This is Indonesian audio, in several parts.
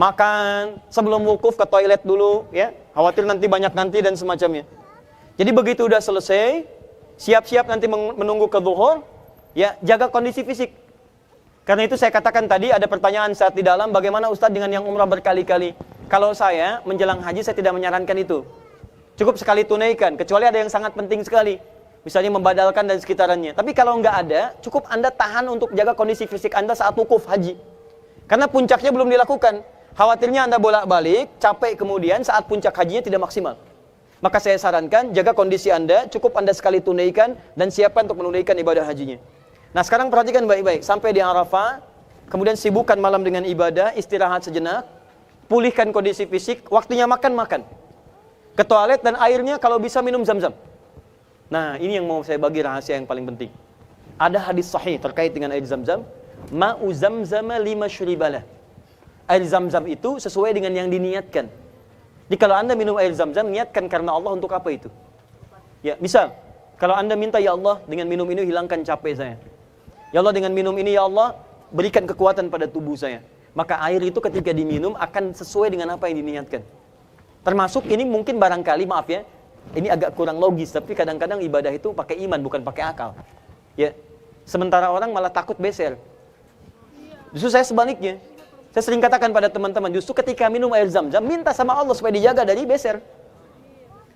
makan, sebelum wukuf ke toilet dulu, ya. Khawatir nanti banyak nanti dan semacamnya. Jadi begitu udah selesai, siap-siap nanti menunggu ke zuhur, ya, jaga kondisi fisik. Karena itu saya katakan tadi ada pertanyaan saat di dalam, bagaimana Ustadz dengan yang umrah berkali-kali? Kalau saya menjelang haji saya tidak menyarankan itu. Cukup sekali tunaikan, kecuali ada yang sangat penting sekali. Misalnya membadalkan dan sekitarannya. Tapi kalau nggak ada, cukup Anda tahan untuk jaga kondisi fisik Anda saat wukuf haji. Karena puncaknya belum dilakukan. Khawatirnya Anda bolak-balik, capek kemudian saat puncak hajinya tidak maksimal. Maka saya sarankan, jaga kondisi Anda, cukup Anda sekali tunaikan, dan siapkan untuk menunaikan ibadah hajinya. Nah sekarang perhatikan baik-baik, sampai di Arafah, kemudian sibukkan malam dengan ibadah, istirahat sejenak, pulihkan kondisi fisik, waktunya makan. Ke toilet dan airnya kalau bisa minum zam-zam. Nah ini yang mau saya bagi rahasia yang paling penting. Ada hadis sahih terkait dengan air zam-zam. Ma'u zamzama lima syuribalah. Air zam-zam itu sesuai dengan yang diniatkan. Jadi kalau Anda minum air zam-zam, niatkan karena Allah untuk apa itu? Ya, misal, kalau Anda minta, ya Allah, dengan minum ini hilangkan capek saya. Ya Allah, dengan minum ini, ya Allah, berikan kekuatan pada tubuh saya. Maka air itu ketika diminum akan sesuai dengan apa yang diniatkan. Termasuk ini mungkin barangkali, maaf ya, ini agak kurang logis, tapi kadang-kadang ibadah itu pakai iman, bukan pakai akal. Ya, sementara orang malah takut beser. Justru saya sebaliknya. Saya sering katakan pada teman-teman, justru ketika minum air zam-zam, minta sama Allah supaya dijaga dari beser.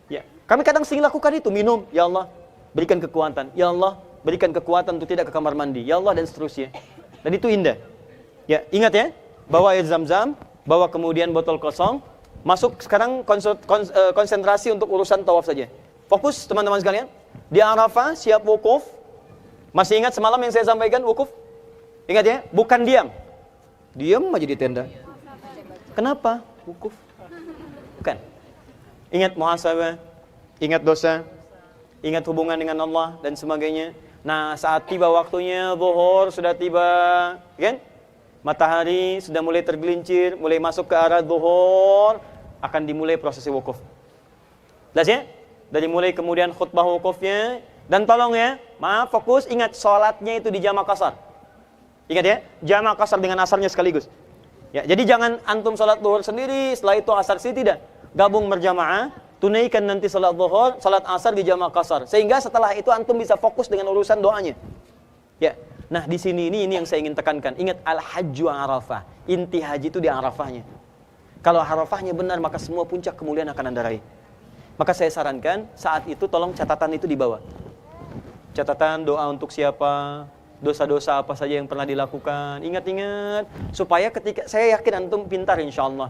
Ya, kami kadang sering lakukan itu, minum, ya Allah, berikan kekuatan. Ya Allah, berikan kekuatan untuk tidak ke kamar mandi. Ya Allah, dan seterusnya. Dan itu indah. Ya, ingat ya, bawa air zam-zam, bawa kemudian botol kosong, masuk sekarang konsentrasi untuk urusan tawaf saja. Fokus teman-teman sekalian. Di Arafah siap wukuf. Masih ingat semalam yang saya sampaikan wukuf? Ingat ya, bukan diam. Diam aja di tenda. Kenapa? Wukuf. Bukan. Ingat muhasabah, ingat dosa, ingat hubungan dengan Allah dan sebagainya. Nah, saat tiba waktunya zuhur sudah tiba, kan? Matahari sudah mulai tergelincir, mulai masuk ke arah zuhur, akan dimulai prosesi wukuf. Jelas ya? Dari mulai kemudian khutbah wukufnya, dan tolong ya, maaf fokus, ingat sholatnya itu di jamak qashar. Ingat ya, jamak qashar dengan asarnya sekaligus. Ya, jadi jangan antum sholat zuhur sendiri, setelah itu asar sendiri, tidak. Gabung berjamaah, tunaikan nanti sholat zuhur, sholat asar di jamak qashar. Sehingga setelah itu antum bisa fokus dengan urusan doanya. Ya. Nah, di sini ini yang saya ingin tekankan. Ingat al-hajju Arafah. Inti haji itu di Arafahnya. Kalau Arafahnya benar, maka semua puncak kemuliaan akan Anda raih. Maka saya sarankan saat itu tolong catatan itu dibawa. Catatan doa untuk siapa, dosa-dosa apa saja yang pernah dilakukan. Ingat-ingat supaya ketika saya yakin antum pintar insyaallah.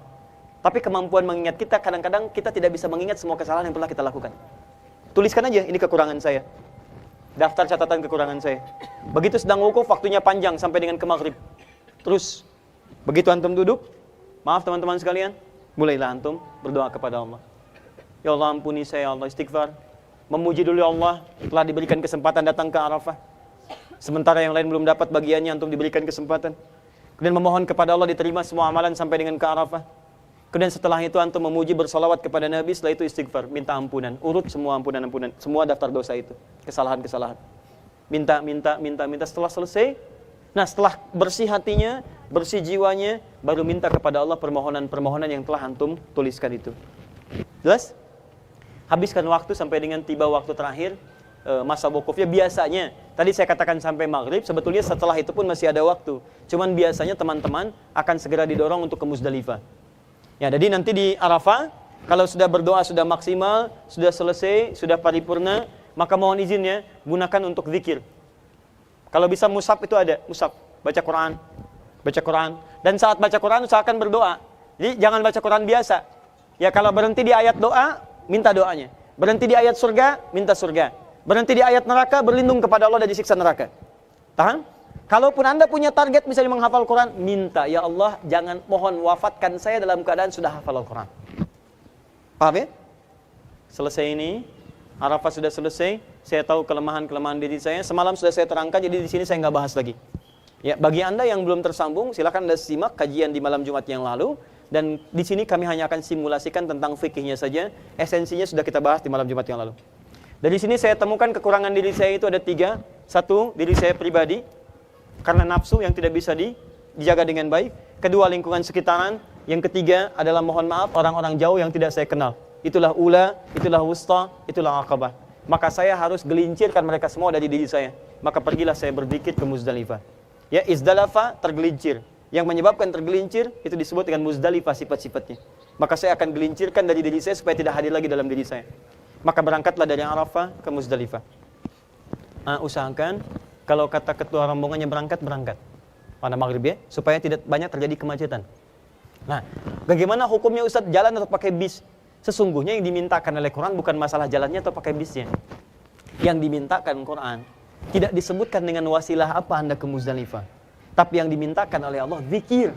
Tapi kemampuan mengingat kita kadang-kadang kita tidak bisa mengingat semua kesalahan yang pernah kita lakukan. Tuliskan aja ini kekurangan saya. Daftar catatan kekurangan saya. Begitu sedang wukuf, waktunya panjang sampai dengan ke maghrib. Terus, begitu antum duduk, maaf teman-teman sekalian, mulailah antum berdoa kepada Allah. Ya Allah ampuni saya, Allah istighfar. Memuji dulu Allah, telah diberikan kesempatan datang ke Arafah. Sementara yang lain belum dapat bagiannya, antum diberikan kesempatan. Kemudian memohon kepada Allah diterima semua amalan sampai dengan ke Arafah. Kemudian setelah itu antum memuji bersolawat kepada Nabi, setelah itu istighfar, minta ampunan, urut semua ampunan, semua daftar dosa itu, kesalahan-kesalahan. Minta, setelah selesai, nah setelah bersih hatinya, bersih jiwanya, baru minta kepada Allah permohonan-permohonan yang telah antum tuliskan itu. Jelas? Habiskan waktu sampai dengan tiba waktu terakhir, masa wukufnya biasanya, tadi saya katakan sampai maghrib, sebetulnya setelah itu pun masih ada waktu. Cuman biasanya teman-teman akan segera didorong untuk ke Muzdalifah. Ya, jadi nanti di Arafah, kalau sudah berdoa, sudah maksimal, sudah selesai, sudah paripurna, maka mohon izinnya, gunakan untuk zikir. Kalau bisa mushaf itu ada, mushaf, baca Quran. Dan saat baca Quran, usahakan berdoa. Jadi jangan baca Quran biasa. Ya, kalau berhenti di ayat doa, minta doanya. Berhenti di ayat surga, minta surga. Berhenti di ayat neraka, berlindung kepada Allah dari siksa neraka. Tahan? Kalaupun Anda punya target misalnya menghafal Quran, minta, ya Allah, jangan mohon wafatkan saya dalam keadaan sudah hafal Al-Quran. Paham ya? Selesai ini, Arafah sudah selesai, saya tahu kelemahan-kelemahan diri saya, semalam sudah saya terangkan, jadi di sini saya nggak bahas lagi. Ya, bagi Anda yang belum tersambung, silakan Anda simak kajian di malam Jumat yang lalu, dan di sini kami hanya akan simulasikan tentang fikihnya saja, esensinya sudah kita bahas di malam Jumat yang lalu. Dari sini saya temukan kekurangan diri saya itu ada 3. 1, diri saya pribadi, karena nafsu yang tidak bisa dijaga dengan baik. 2, lingkungan sekitaran. Yang ketiga adalah mohon maaf orang-orang jauh yang tidak saya kenal. Itulah ula, itulah wusta, itulah aqabah. Maka saya harus gelincirkan mereka semua dari diri saya. Maka pergilah saya berzikir ke Muzdalifah. Ya, izdalafa, tergelincir. Yang menyebabkan tergelincir itu disebut dengan Muzdalifah sifat-sifatnya. Maka saya akan gelincirkan dari diri saya supaya tidak hadir lagi dalam diri saya. Maka berangkatlah dari Arafah ke Muzdalifah. Usahakan kalau kata ketua rombongannya berangkat pada maghrib ya, supaya tidak banyak terjadi kemacetan. Nah, bagaimana hukumnya Ustadz, jalan atau pakai bis? Sesungguhnya yang dimintakan oleh Quran bukan masalah jalannya atau pakai bisnya. Yang dimintakan Quran tidak disebutkan dengan wasilah apa Anda ke Muzdalifah. Tapi yang dimintakan oleh Allah zikir.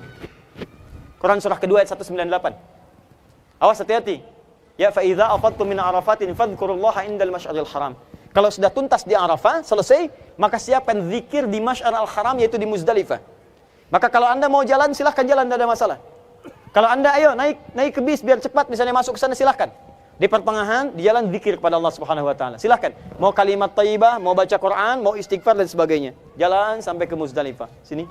Quran surah kedua ayat 198. Awas, hati-hati. Ya, fa idza afadtum min arafatin fadhkurullaha indal masy'aril haram. Kalau sudah tuntas di Arafah, selesai, maka siapkan zikir di Masy'aril Haram, yaitu di Muzdalifah. Maka kalau Anda mau jalan, silahkan jalan, tidak ada masalah. Kalau Anda ayo naik ke bis biar cepat, misalnya masuk ke sana, silahkan. Di pertengahan, di jalan zikir kepada Allah Subhanahu wa taala. Silahkan. Mau kalimat thayyibah, mau baca Quran, mau istighfar dan sebagainya. Jalan sampai ke Muzdalifah. Sini.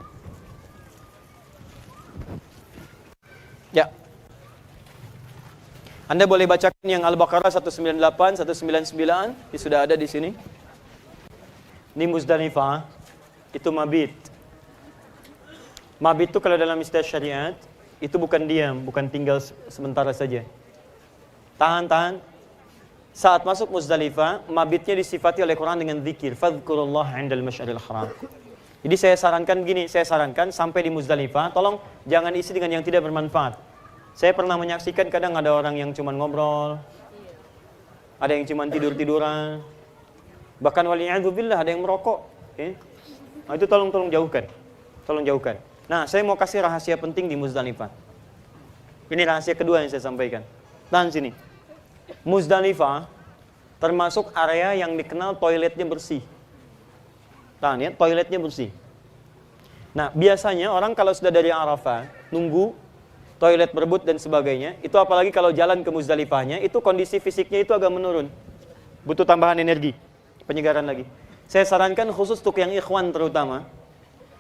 Ya. Anda boleh bacakan yang Al-Baqarah 198, 199, ini sudah ada di sini. Ini Muzdalifah, itu mabit. Mabit itu kalau dalam istilah syariat, itu bukan diam, bukan tinggal sementara saja. Tahan. Saat masuk Muzdalifah, mabitnya disifati oleh Quran dengan zikir. Fadhkurullah indal masy'aril haram. Jadi saya sarankan sampai di Muzdalifah, tolong jangan isi dengan yang tidak bermanfaat. Saya pernah menyaksikan kadang ada orang yang cuma ngobrol, ada yang cuma tidur-tiduran, bahkan wali'adzubillah ada yang merokok. Okay? Nah, itu tolong jauhkan. Tolong jauhkan. Nah, saya mau kasih rahasia penting di Muzdalifah. Ini rahasia kedua yang saya sampaikan. Tahan sini. Muzdalifah termasuk area yang dikenal toiletnya bersih. Tahan ya, toiletnya bersih. Nah, biasanya orang kalau sudah dari Arafah, nunggu toilet berebut dan sebagainya, itu apalagi kalau jalan ke Muzdalifahnya, itu kondisi fisiknya itu agak menurun. Butuh tambahan energi, penyegaran lagi. Saya sarankan khusus untuk yang ikhwan terutama,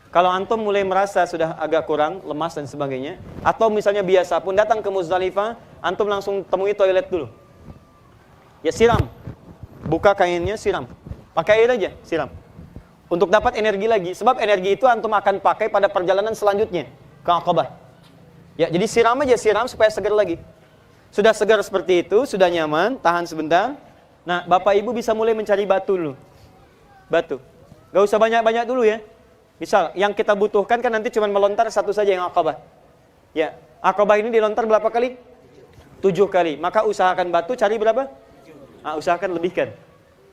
kalau antum mulai merasa sudah agak kurang, lemas dan sebagainya, atau misalnya biasa pun datang ke Muzdalifah, antum langsung temui toilet dulu. Ya, siram. Buka kainnya, siram. Pakai air aja, siram. Untuk dapat energi lagi, sebab energi itu antum akan pakai pada perjalanan selanjutnya ke Aqabah. Ya, jadi siram aja, siram supaya segar lagi. Sudah segar seperti itu, sudah nyaman, tahan sebentar. Nah, Bapak Ibu bisa mulai mencari batu dulu. Batu. Gak usah banyak-banyak dulu ya. Misal, yang kita butuhkan kan nanti cuma melontar satu saja yang Aqabah. Ya, Aqabah ini dilontar berapa kali? 7 kali. Maka usahakan batu, cari berapa? Usahakan lebihkan.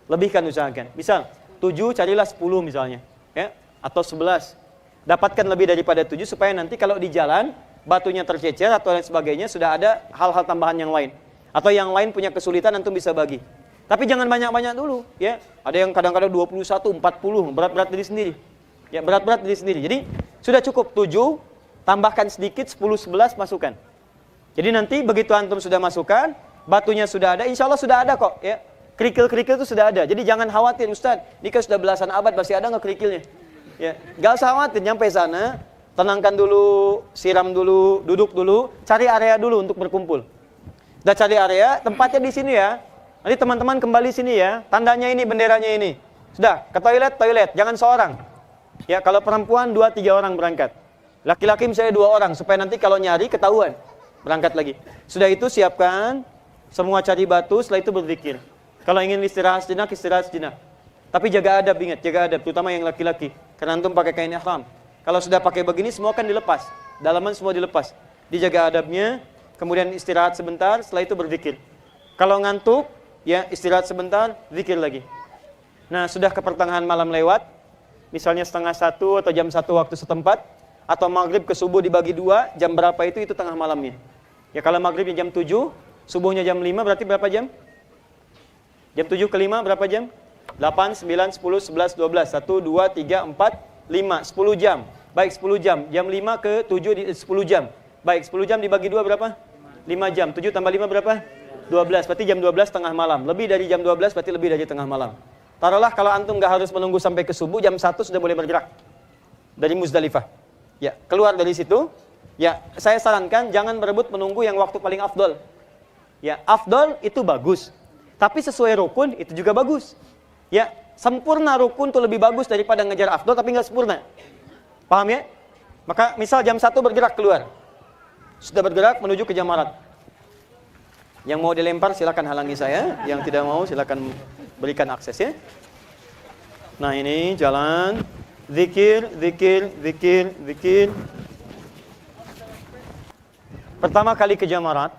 Lebihkan usahakan. Misal, 7 carilah 10 misalnya. Ya, atau 11. Dapatkan lebih daripada 7 supaya nanti kalau di jalan, batunya tercecer atau lain sebagainya, sudah ada hal-hal tambahan yang lain. Atau yang lain punya kesulitan, antum bisa bagi. Tapi jangan banyak-banyak dulu. Ya, ada yang kadang-kadang 21, 40, berat-berat diri sendiri. Ya, berat-berat diri sendiri. Jadi sudah cukup 7, tambahkan sedikit 10, 11 masukkan. Jadi nanti begitu antum sudah masukkan, batunya sudah ada, insya Allah sudah ada kok. Ya, kerikil-kerikil itu sudah ada. Jadi jangan khawatir, Ustaz, ini kan sudah belasan abad masih ada nggak kerikilnya? Ya, nggak usah khawatir, nyampe sana, tenangkan dulu, siram dulu, duduk dulu, cari area dulu untuk berkumpul. Sudah cari area, tempatnya di sini ya. Nanti teman-teman kembali sini ya, tandanya ini, benderanya ini. Sudah, ke toilet, jangan seorang. Ya, kalau perempuan 2-3 orang berangkat. Laki-laki misalnya 2 orang, supaya nanti kalau nyari ketahuan. Berangkat lagi. Sudah itu siapkan, semua cari batu, setelah itu berzikir. Kalau ingin istirahat sejenak, istirahat sejenak. Tapi jaga adab, ingat, jaga adab, terutama yang laki-laki. Karena antum pakai kain ihram. Kalau sudah pakai begini, semua kan dilepas. Dalaman semua dilepas. Dijaga adabnya, kemudian istirahat sebentar, setelah itu berzikir. Kalau ngantuk, ya istirahat sebentar, zikir lagi. Nah, sudah ke pertengahan malam lewat, misalnya 12:30 atau jam 1 waktu setempat, atau maghrib ke subuh dibagi 2, jam berapa itu tengah malamnya. Ya, kalau maghribnya jam 7, subuhnya jam 5, berarti berapa jam? Jam 7 ke 5 berapa jam? 8, 9, 10, 11, 12, 1, 2, 3, 4, 5, 10 jam. Baik, 10 jam. Jam 5 ke 7, 10 jam. Baik, 10 jam dibagi 2 berapa? 5 jam. 7 tambah 5 berapa? 12. Berarti jam 12 tengah malam. Lebih dari jam 12 berarti lebih dari tengah malam. Taruhlah kalau antum gak harus menunggu sampai ke subuh, jam 1 sudah boleh bergerak dari Muzdalifah. Ya, keluar dari situ. Ya, saya sarankan jangan berebut menunggu yang waktu paling afdol. Ya, afdol itu bagus. Tapi sesuai rukun itu juga bagus. Ya, sempurna rukun itu lebih bagus daripada ngejar afdol tapi nggak sempurna. Paham ya? Maka misal jam 1 bergerak keluar. Sudah bergerak menuju ke jamarat. Yang mau dilempar silakan halangi saya, yang tidak mau silakan berikan akses ya. Nah, ini jalan zikir, zikir, zikir, zikir. Pertama kali ke jamarat.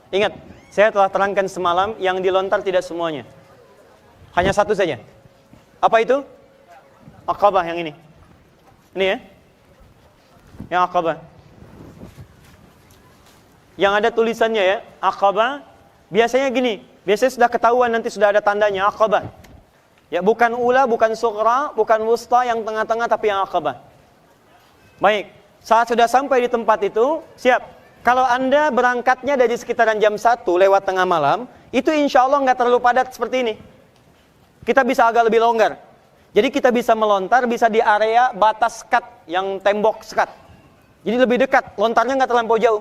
Ingat, saya telah terangkan semalam yang dilontar tidak semuanya. Hanya satu saja. Apa itu? Aqabah yang ini. Ini ya. Yang Aqabah. Yang ada tulisannya ya, Aqabah. Biasanya gini, biasanya sudah ketahuan nanti sudah ada tandanya Aqabah. Ya, bukan ula, bukan sughra, bukan wusta, yang tengah-tengah tapi yang Aqabah. Baik, saat sudah sampai di tempat itu, siap. Kalau Anda berangkatnya dari sekitaran jam 1 lewat tengah malam, itu insya Allah nggak terlalu padat seperti ini. Kita bisa agak lebih longgar. Jadi kita bisa melontar, bisa di area batas sekat, yang tembok sekat. Jadi lebih dekat, lontarnya nggak terlampau jauh.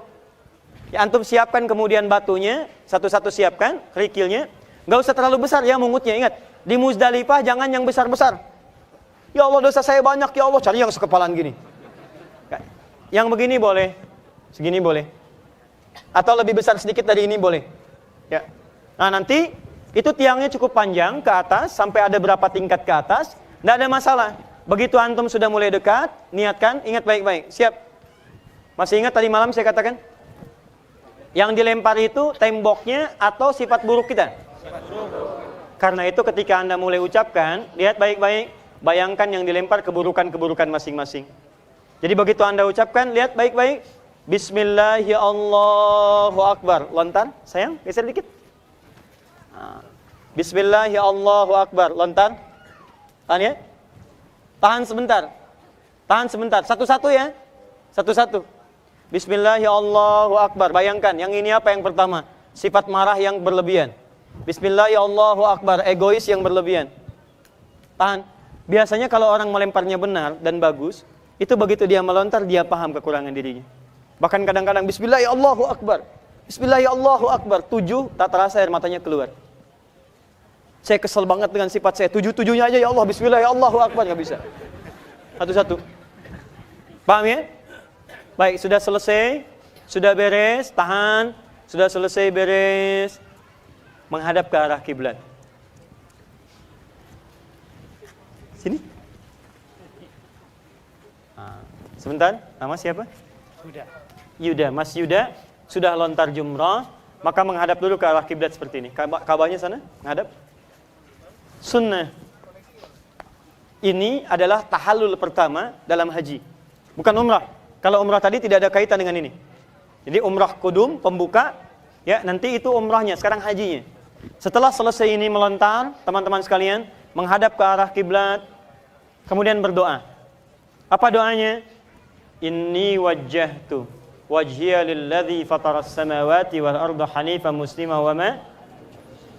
Ya, antum siapkan kemudian batunya, satu-satu siapkan, kerikilnya. Nggak usah terlalu besar ya mungutnya, ingat. Di Muzdalifah jangan yang besar-besar. Ya Allah dosa saya banyak, ya Allah, cari yang sekepalan gini. Yang begini boleh. Segini boleh. Atau lebih besar sedikit dari ini boleh. Ya. Nah, nanti itu tiangnya cukup panjang ke atas sampai ada berapa tingkat ke atas, enggak ada masalah. Begitu antum sudah mulai dekat, niatkan, ingat baik-baik. Siap. Masih ingat tadi malam saya katakan? Yang dilempar itu temboknya atau sifat buruk kita? Sifat buruk. Karena itu ketika Anda mulai ucapkan, lihat baik-baik, bayangkan yang dilempar keburukan-keburukan masing-masing. Jadi begitu Anda ucapkan, lihat baik-baik. Bismillahi Allahu Akbar. Lontar, sayang, geser dikit. Bismillahi Allahu Akbar. Lontar. Tahan ya. Tahan sebentar. Tahan sebentar. Satu-satu ya. Satu-satu. Bismillahi Allahu Akbar. Bayangkan, yang ini apa yang pertama? Sifat marah yang berlebihan. Bismillahi Allahu Akbar. Egois yang berlebihan. Tahan. Biasanya kalau orang melemparnya benar dan bagus, itu begitu dia melontar, dia paham kekurangan dirinya. Bahkan kadang-kadang Bismillah Allahu Akbar. Bismillah Allahu Akbar. 7 tak terasa air matanya keluar. Saya kesel banget dengan sifat saya. 7-7-nya aja ya Allah. Bismillah Allahu Akbar. Gak bisa. Satu-satu. Paham ya? Baik, sudah selesai. Sudah beres. Tahan. Sudah selesai beres. Menghadap ke arah kiblat. Sini. Sebentar. Nama siapa? Yuda, Mas Yuda sudah lontar jumrah, maka menghadap dulu ke arah kiblat seperti ini. Ka'bahnya sana, menghadap. Sunnah. Ini adalah tahallul pertama dalam haji, bukan umrah. Kalau umrah tadi tidak ada kaitan dengan ini. Jadi umrah kudum, pembuka, ya nanti itu umrahnya, sekarang hajinya. Setelah selesai ini melontar, teman-teman sekalian, menghadap ke arah kiblat, kemudian berdoa. Apa doanya? Inni wajjahtu wajhiya lilladzi fataras samawati wal arda hanifan muslima wa ma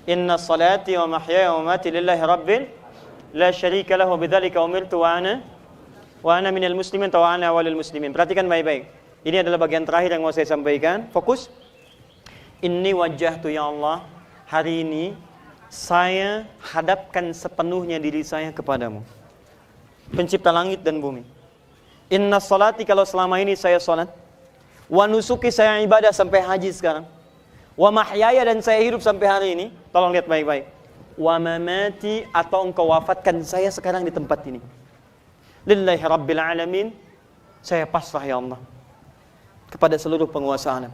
inna salati wa mahyaya wa mamati lillahi rabbil la syarika lahu bidzalika umirtu wa ana minal muslimin wa ana walil muslimin. Perhatikan baik-baik. Ini adalah bagian terakhir yang mau saya sampaikan. Fokus. Inni wajjahtu ya Allah, hari ini saya hadapkan sepenuhnya diri saya kepadamu, pencipta langit dan bumi. Inna salati, kalau selama ini saya salat, wa nusuki, saya ibadah sampai haji sekarang, wa mahyaya, dan saya hidup sampai hari ini. Tolong lihat baik-baik. Wa mamati, atau engkau wafatkan saya sekarang di tempat ini. Lillahi rabbil alamin, saya pasrah ya Allah kepada seluruh penguasa alam.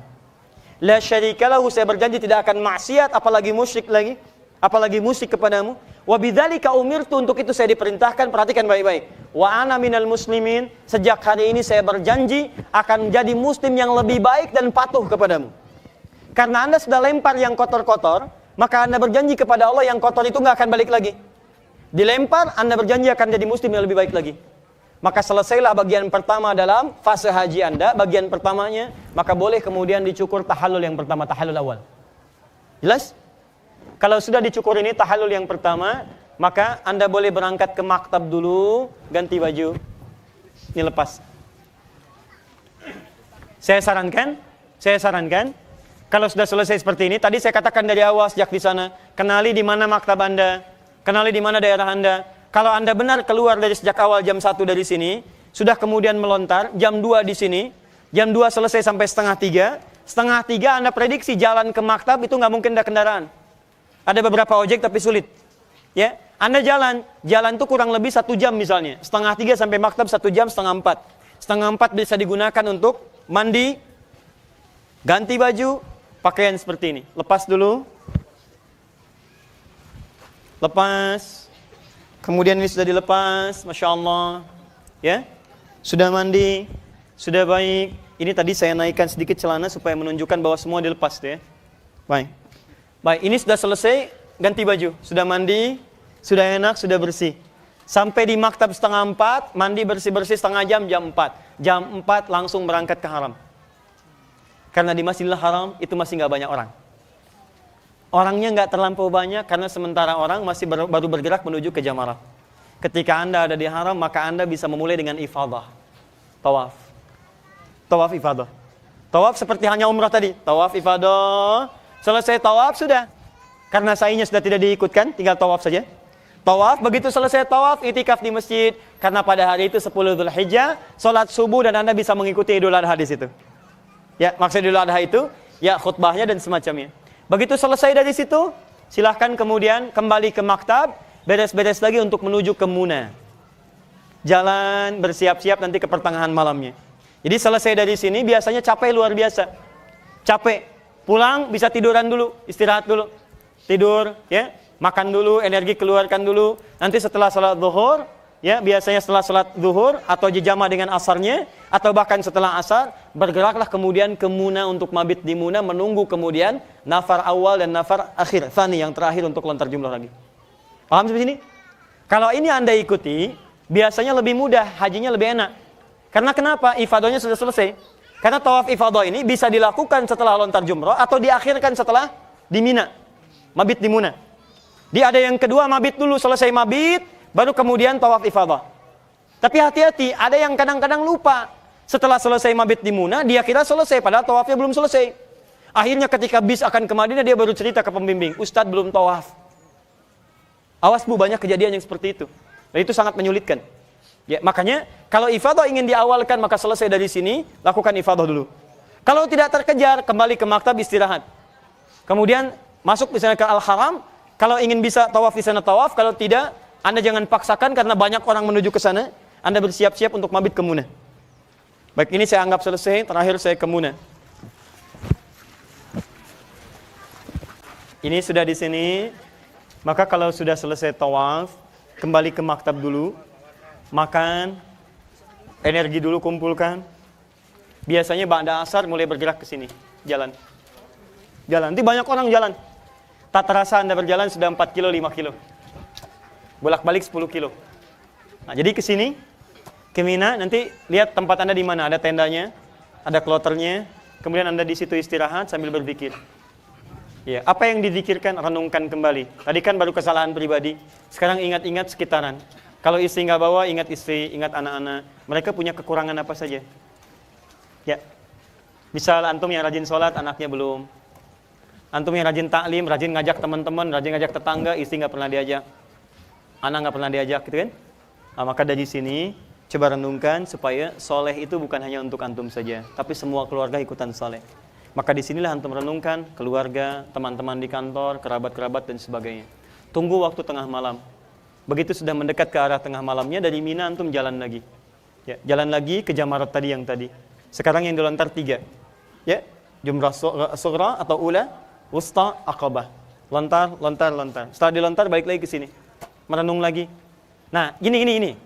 La syarika lahu, saya berjanji tidak akan maksiat, apalagi musyrik lagi, apalagi musyrik kepadamu. Wa bidzalika umirtu, untuk itu saya diperintahkan. Perhatikan baik-baik. Wa ana minal muslimin, sejak hari ini saya berjanji akan menjadi muslim yang lebih baik dan patuh kepadamu. Karena Anda sudah lempar yang kotor-kotor, maka Anda berjanji kepada Allah yang kotor itu nggak akan balik lagi. Dilempar, Anda berjanji akan jadi muslim yang lebih baik lagi. Maka selesailah bagian pertama dalam fase haji Anda, bagian pertamanya, maka boleh kemudian dicukur tahallul yang pertama, tahallul awal. Jelas? Kalau sudah dicukur ini tahallul yang pertama, maka Anda boleh berangkat ke maktab dulu, ganti baju. Ini lepas. Saya sarankan, kalau sudah selesai seperti ini, tadi saya katakan dari awal sejak di sana, kenali di mana maktab Anda, kenali di mana daerah Anda. Kalau Anda benar keluar dari sejak awal jam 1 dari sini, sudah kemudian melontar, jam 2 di sini, jam 2 selesai sampai setengah 3 Anda prediksi jalan ke maktab itu nggak mungkin ada kendaraan. Ada beberapa ojek tapi sulit. Ya, Anda jalan itu kurang lebih 1 jam misalnya, setengah 3 sampai maktab 1 jam, setengah 4. Setengah 4 bisa digunakan untuk mandi, ganti baju, pakaian seperti ini. Lepas dulu. Lepas. Kemudian ini sudah dilepas, Masya Allah. Ya, sudah mandi, sudah baik. Ini tadi saya naikkan sedikit celana supaya menunjukkan bahwa semua dilepas tuh ya. Baik, ini sudah selesai, ganti baju. Sudah mandi, sudah enak, sudah bersih. Sampai di maktab setengah 4, mandi bersih-bersih setengah jam, jam 4. Jam 4 langsung berangkat ke haram. Karena di Masjidil Haram itu masih nggak banyak orang. Orangnya nggak terlampau banyak karena sementara orang masih baru bergerak menuju ke Jamarah. Ketika Anda ada di haram, maka Anda bisa memulai dengan ifadah. Tawaf. Tawaf ifadah. Tawaf seperti hanya umrah tadi. Tawaf ifadah. Selesai tawaf sudah. Karena sa'inya sudah tidak diikutkan, tinggal tawaf saja. Tawaf, begitu selesai tawaf, itikaf di masjid. Karena pada hari itu 10 Dzulhijjah, sholat subuh dan Anda bisa mengikuti Idul Adha di situ. Ya, maksud Idul Adha itu, ya khutbahnya dan semacamnya. Begitu selesai dari situ, silahkan kemudian kembali ke maktab, beres-beres lagi untuk menuju ke Muna. Jalan, bersiap-siap nanti ke pertengahan malamnya. Jadi selesai dari sini, biasanya capek luar biasa. Capek, pulang bisa tiduran dulu, istirahat dulu. Tidur, ya. Makan dulu, energi keluarkan dulu. Nanti setelah salat zuhur, ya biasanya setelah salat zuhur atau dijama dengan asarnya atau bahkan setelah asar, bergeraklah kemudian ke Muna untuk mabit di Muna, menunggu kemudian nafar awal dan nafar akhir, tsani yang terakhir untuk lontar jumlah lagi. Paham sampai sini? Kalau ini Anda ikuti, biasanya lebih mudah, hajinya lebih enak. Karena kenapa? Ifadahnya sudah selesai. Karena tawaf ifadah ini bisa dilakukan setelah lontar jumrah atau diakhirkan setelah di Mina, mabit di Muna. Dia ada yang kedua, mabit dulu, selesai mabit, baru kemudian tawaf ifadah. Tapi hati-hati, ada yang kadang-kadang lupa. Setelah selesai mabit di Muna, dia kira selesai, padahal tawafnya belum selesai. Akhirnya ketika bis akan ke Madinah, dia baru cerita ke pembimbing, Ustadz belum tawaf. Awas Bu, banyak kejadian yang seperti itu. Dan itu sangat menyulitkan. Ya, makanya, kalau ifadah ingin diawalkan, maka selesai dari sini, lakukan ifadah dulu. Kalau tidak terkejar, kembali ke maktab istirahat. Kemudian, masuk misalnya ke Al-Haram. Kalau ingin bisa tawaf di sana tawaf, kalau tidak, Anda jangan paksakan karena banyak orang menuju ke sana. Anda bersiap-siap untuk mabit ke Muna. Baik, ini saya anggap selesai, terakhir saya ke Muna. Ini sudah di sini. Maka kalau sudah selesai tawaf, kembali ke maktab dulu. Makan, energi dulu kumpulkan. Biasanya ba'da asar mulai bergerak ke sini, jalan. Nanti banyak orang jalan. Tak terasa Anda berjalan sudah 4 kilo, 5 kilo. Bolak-balik 10 kilo. Nah, jadi ke sini, ke Mina, nanti lihat tempat Anda di mana. Ada tendanya, ada kloternya. Kemudian Anda di situ istirahat sambil berzikir. Ya, apa yang dizikirkan, renungkan kembali. Tadi kan baru kesalahan pribadi. Sekarang ingat-ingat sekitaran. Kalau istri nggak bawa, ingat istri, ingat anak-anak. Mereka punya kekurangan apa saja. Ya, misal antum yang rajin sholat, anaknya belum. Antum yang rajin taklim, rajin ngajak teman-teman, rajin ngajak tetangga, istri nggak pernah diajak, anak nggak pernah diajak, gitu kan? Nah, maka dari sini coba renungkan supaya soleh itu bukan hanya untuk antum saja, tapi semua keluarga ikutan soleh. Maka di sinilah antum renungkan keluarga, teman-teman di kantor, kerabat-kerabat dan sebagainya. Tunggu waktu tengah malam. Begitu sudah mendekat ke arah tengah malamnya, dari Mina antum jalan lagi. Ya, jalan lagi ke Jamarat tadi yang tadi. Sekarang yang dilontar 3. Ya, Jumrah Sughra atau Ula, Wusta, Aqabah. Lontar. Setelah dilontar, balik lagi ke sini. Merenung lagi. Nah, ini.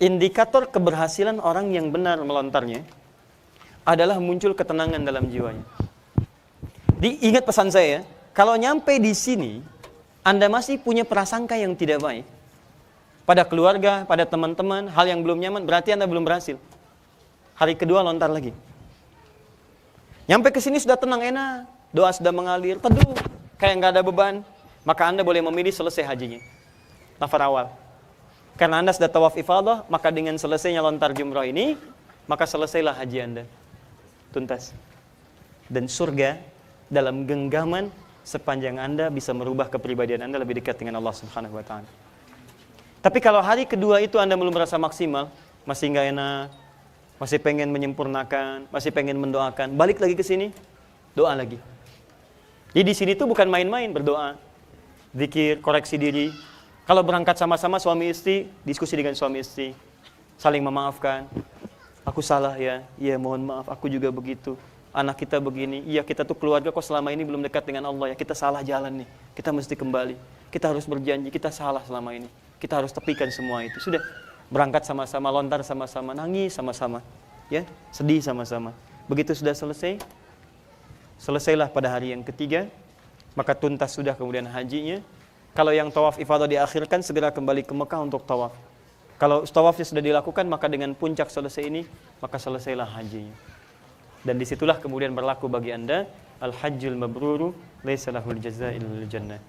Indikator keberhasilan orang yang benar melontarnya adalah muncul ketenangan dalam jiwanya. Ingat pesan saya, kalau nyampe di sini, Anda masih punya prasangka yang tidak baik pada keluarga, pada teman-teman, hal yang belum nyaman, berarti Anda belum berhasil. Hari kedua lontar lagi. Nyampe ke sini sudah tenang, enak. Doa sudah mengalir, teduh, kayak nggak ada beban. Maka Anda boleh memilih selesai hajinya. Nafar awal. Karena Anda sudah tawaf ifadah, maka dengan selesainya lontar jumrah ini, maka selesailah haji Anda. tuntas. Dan surga dalam genggaman sepanjang Anda bisa merubah kepribadian Anda lebih dekat dengan Allah Subhanahu wa taala. Tapi kalau hari kedua itu Anda belum merasa maksimal, masih nggak enak, masih pengen menyempurnakan, masih pengen mendoakan, balik lagi ke sini, doa lagi. Jadi di sini tuh bukan main-main berdoa, zikir, koreksi diri. Kalau berangkat sama-sama suami istri, diskusi dengan suami istri, saling memaafkan. Aku salah ya, iya mohon maaf, aku juga begitu. Anak kita begini, iya kita tuh keluarga kok selama ini belum dekat dengan Allah ya, kita salah jalan nih, kita mesti kembali. Kita harus berjanji, kita salah selama ini. Kita harus tepikan semua itu. Sudah, berangkat sama-sama, lontar sama-sama, nangis sama-sama, ya, sedih sama-sama. Begitu sudah selesai, selesailah pada hari yang ketiga, maka tuntas sudah kemudian hajinya. Kalau yang tawaf ifadah diakhirkan, segera kembali ke Mekah untuk tawaf. Kalau tawafnya sudah dilakukan, maka dengan puncak selesai ini, maka selesailah hajinya. Dan disitulah kemudian berlaku bagi Anda, al-hajjul mabruru laisa lahul jazaa illal jannah.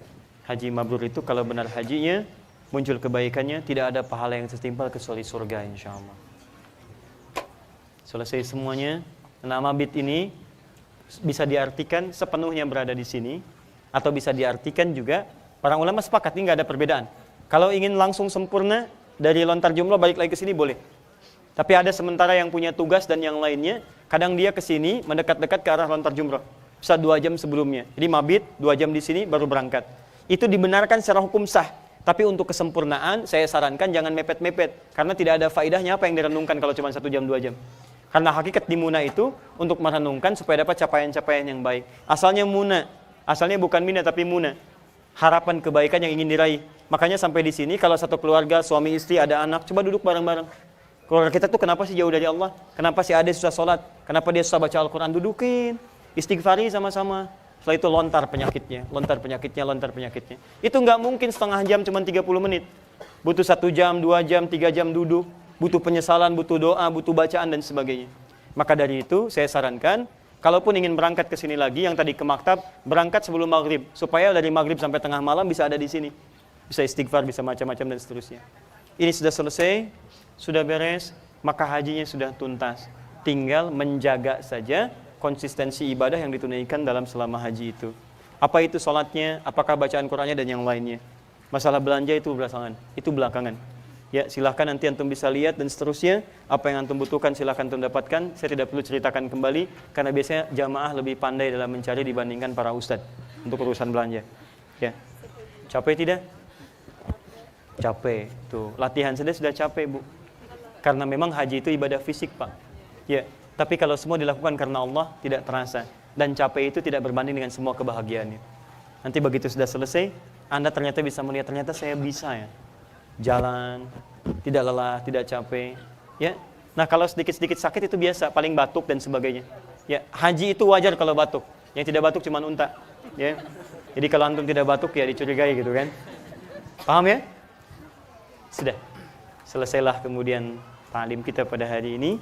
Haji mabrur itu kalau benar hajinya, muncul kebaikannya, tidak ada pahala yang setimpal kecuali surga insyaallah. Selesai semuanya. Nama mabit ini bisa diartikan sepenuhnya berada di sini, atau bisa diartikan juga, para ulama sepakat ini nggak ada perbedaan. Kalau ingin langsung sempurna dari lontar jumroh balik lagi ke sini boleh. Tapi ada sementara yang punya tugas dan yang lainnya, kadang dia ke sini mendekat-dekat ke arah lontar jumroh. Bisa 2 jam sebelumnya. Jadi mabit 2 jam di sini baru berangkat. Itu dibenarkan secara hukum sah. Tapi untuk kesempurnaan saya sarankan jangan mepet-mepet, karena tidak ada faedahnya apa yang direnungkan kalau cuma 1 jam 2 jam. Karena hakikat di Muna itu untuk merenungkan supaya dapat capaian-capaian yang baik. Asalnya Muna, asalnya bukan Mina tapi Muna. Harapan kebaikan yang ingin diraih. Makanya sampai di sini kalau satu keluarga, suami istri, ada anak, coba duduk bareng-bareng. Keluarga kita tuh kenapa sih jauh dari Allah? Kenapa sih ada susah sholat? Kenapa dia susah baca Al-Quran? Dudukin, istighfari sama-sama. Setelah itu lontar penyakitnya, lontar penyakitnya, lontar penyakitnya. Itu nggak mungkin setengah jam, cuma 30 menit. Butuh 1 jam, 2 jam, 3 jam duduk. Butuh penyesalan, butuh doa, butuh bacaan dan sebagainya. Maka dari itu saya sarankan, kalaupun ingin berangkat ke sini lagi, yang tadi ke maktab, berangkat sebelum maghrib. Supaya dari maghrib sampai tengah malam bisa ada di sini. Bisa istighfar, bisa macam-macam dan seterusnya. Ini sudah selesai, sudah beres, maka hajinya sudah tuntas. Tinggal menjaga saja konsistensi ibadah yang ditunaikan dalam selama haji itu. Apa itu sholatnya, apakah bacaan Qur'annya dan yang lainnya. Masalah belanja itu belakangan. Ya, silahkan nanti antum bisa lihat dan seterusnya. Apa yang antum butuhkan silahkan antum dapatkan. Saya tidak perlu ceritakan kembali, karena biasanya jamaah lebih pandai dalam mencari dibandingkan para ustadz untuk urusan belanja. Ya, capek tidak? Capek. Tuh, latihan saja sudah capek, Bu. Karena memang haji itu ibadah fisik, Pak. Ya, tapi kalau semua dilakukan karena Allah, tidak terasa. Dan capek itu tidak berbanding dengan semua kebahagiaannya. Nanti begitu sudah selesai, Anda ternyata bisa melihat, ternyata saya bisa ya. Jalan, tidak lelah, tidak capek. Ya. Nah, kalau sedikit-sedikit sakit itu biasa, paling batuk dan sebagainya. Ya, haji itu wajar kalau batuk. Yang tidak batuk cuma unta. Ya. Jadi kalau antum tidak batuk ya dicurigai gitu kan. Paham ya? Sudah. Selesailah kemudian ta'lim kita pada hari ini.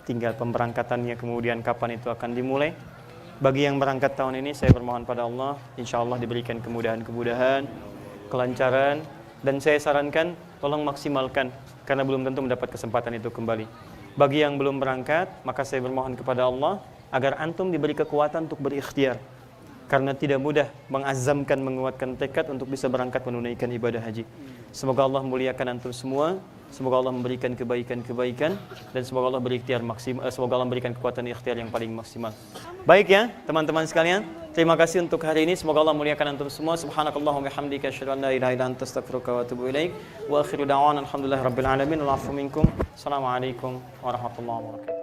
Tinggal pemberangkatannya kemudian kapan itu akan dimulai. Bagi yang berangkat tahun ini saya bermohon pada Allah, insya Allah diberikan kemudahan-kemudahan, kelancaran, dan saya sarankan tolong maksimalkan karena belum tentu mendapat kesempatan itu kembali. Bagi yang belum berangkat, maka saya bermohon kepada Allah agar antum diberi kekuatan untuk berikhtiar, karena tidak mudah mengazamkan, menguatkan tekad untuk bisa berangkat menunaikan ibadah haji. Semoga Allah muliakan antum semua. Semoga Allah memberikan kebaikan-kebaikan dan semoga Allah berikhtiar maksimal, semoga Allah memberikan kekuatan ikhtiar yang paling maksimal. Baik ya, teman-teman sekalian, terima kasih untuk hari ini. Semoga Allah muliakan antum semua. Subhanakallahumma bihamdika asyhadu an la ilaha illa anta astaghfiruka wa atubu ilaik. Wa akhiru da'wana alhamdulillahirabbil alamin. Wal 'afwu minkum. Assalamualaikum warahmatullahi wabarakatuh.